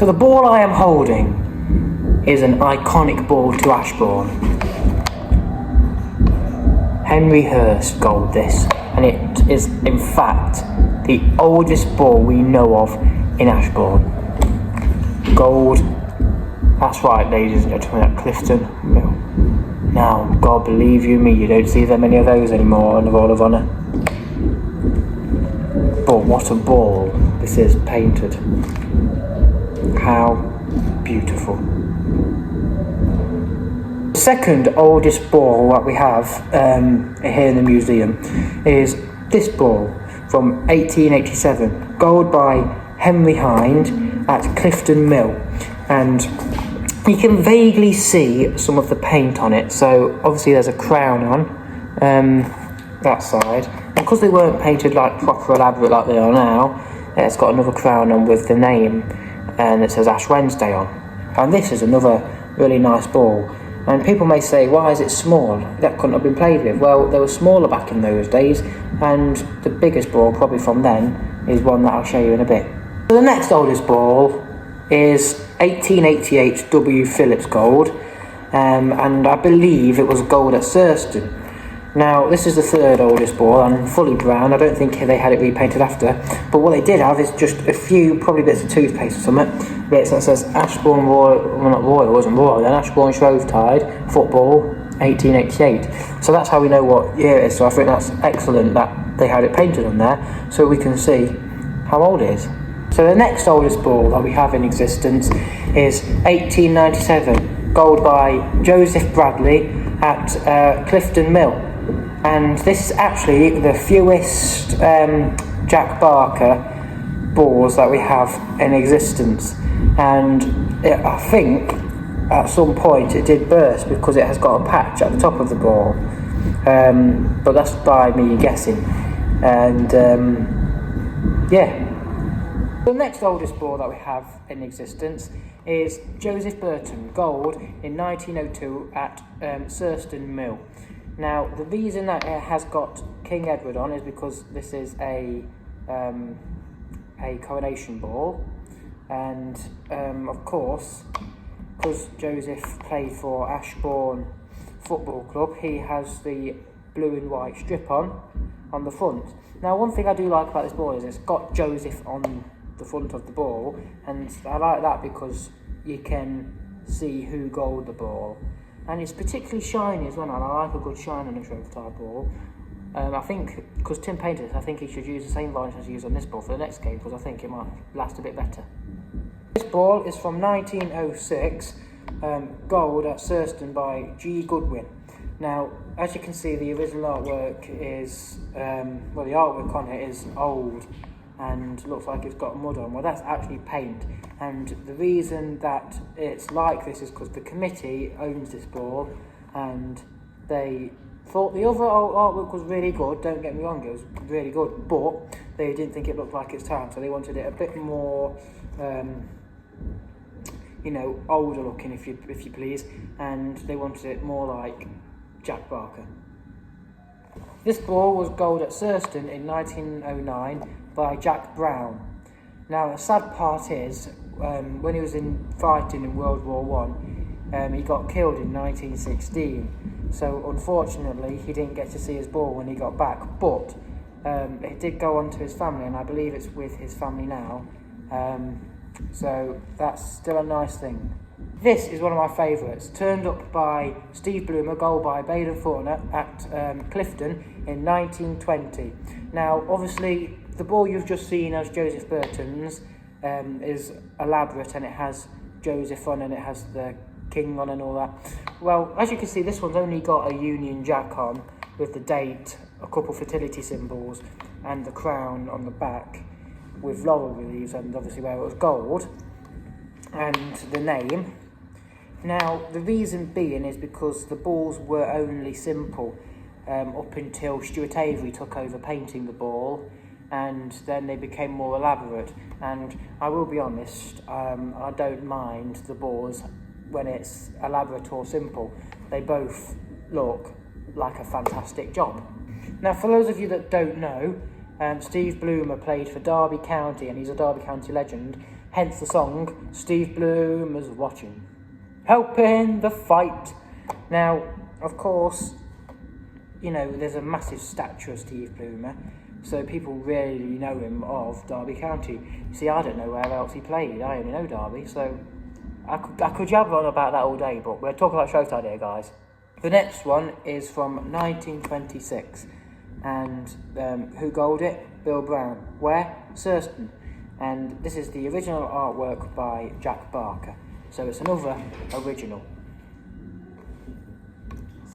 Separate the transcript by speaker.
Speaker 1: So the ball I am holding is an iconic ball to Ashbourne. Henry Hurst gold this, and it is in fact the oldest ball we know of in Ashbourne. Gold, that's right ladies and gentlemen, at Clifton Mill. Now, God believe you me, you don't see that many of those anymore in the Roll of Honour. But what a ball this is painted. How beautiful. The second oldest ball that we have here in the museum is this ball from 1887, gold by Henry Hind at Clifton Mill, and you can vaguely see some of the paint on it. So obviously there's a crown on that side, and because they weren't painted like proper elaborate like they are now, it's got another crown on with the name, and it says Ash Wednesday on. And this is another really nice ball. And people may say, why is it small? That couldn't have been played with. Well, they were smaller back in those days, and the biggest ball probably from then is one that I'll show you in a bit. So the next oldest ball is 1888 W. Phillips gold, and I believe it was gold at Surston. Now, this is the third oldest ball and fully brown. I don't think they had it repainted after, but what they did have is just a few, probably bits of toothpaste or something, bits that says Ashbourne Royal, well not Royal, it wasn't Royal then, Ashbourne Shrovetide, football, 1888. So that's how we know what year it is, so I think that's excellent that they had it painted on there, so we can see how old it is. So the next oldest ball that we have in existence is 1897, gold by Joseph Bradley at Clifton Mill. And this is actually the fewest Jack Barker balls that we have in existence. And I think at some point it did burst because it has got a patch at the top of the ball. But that's by me guessing. And yeah. The next oldest ball that we have in existence is Joseph Burton gold in 1902 at Surston Mill. Now, the reason that it has got King Edward on is because this is a coronation ball, and of course, because Joseph played for Ashbourne Football Club, he has the blue and white strip on the front. Now, one thing I do like about this ball is it's got Joseph on the front of the ball, and I like that because you can see who gold the ball. And it's particularly shiny as well, and I like a good shine on a Shrovetide ball. I think, because Tim painted it, I think he should use the same varnish as he used on this ball for the next game, because I think it might last a bit better. This ball is from 1906, gold at Surston by G. Goodwin. Now, as you can see, the original artwork is, well, the artwork on it is old, and looks like it's got mud on. Well, that's actually paint, and the reason that it's like this is because the committee owns this ball, and they thought the other artwork was really good. Don't get me wrong, it was really good, but they didn't think it looked like its time, so they wanted it a bit more you know, older looking, if you please, and they wanted it more like Jack Barker. This ball was gold at Surston in 1909 by Jack Brown. Now, the sad part is, when he was fighting in World War One, he got killed in 1916. So, unfortunately, he didn't get to see his ball when he got back. But it did go on to his family, and I believe it's with his family now. So that's still a nice thing. This is one of my favourites, turned up by Steve Bloomer, goal by Baden Fortner at Clifton in 1920. Now, obviously, the ball you've just seen as Joseph Burton's is elaborate, and it has Joseph on and it has the king on and all that. Well, as you can see, this one's only got a Union Jack on with the date, a couple fertility symbols, and the crown on the back with laurel leaves, and obviously where it was gold, and the name. Now, the reason being is because the balls were only simple up until Stuart Avery took over painting the ball, and then they became more elaborate. And I will be honest, I don't mind the balls when it's elaborate or simple. They both look like a fantastic job. Now, for those of you that don't know, Steve Bloomer played for Derby County, and he's a Derby County legend. hence the song Steve Bloomer's watching, helping the fight. Now, of course, you know, there's a massive statue of Steve Bloomer, so people really know him of Derby County. You see, I don't know where else he played, I only know Derby, so I could jabber on about that all day, but we're talking about Shrovetide here, guys. The next one is from 1926, and who goaled it? Bill Brown. Where? Surston. And this is the original artwork by Jack Barker, so it's another original.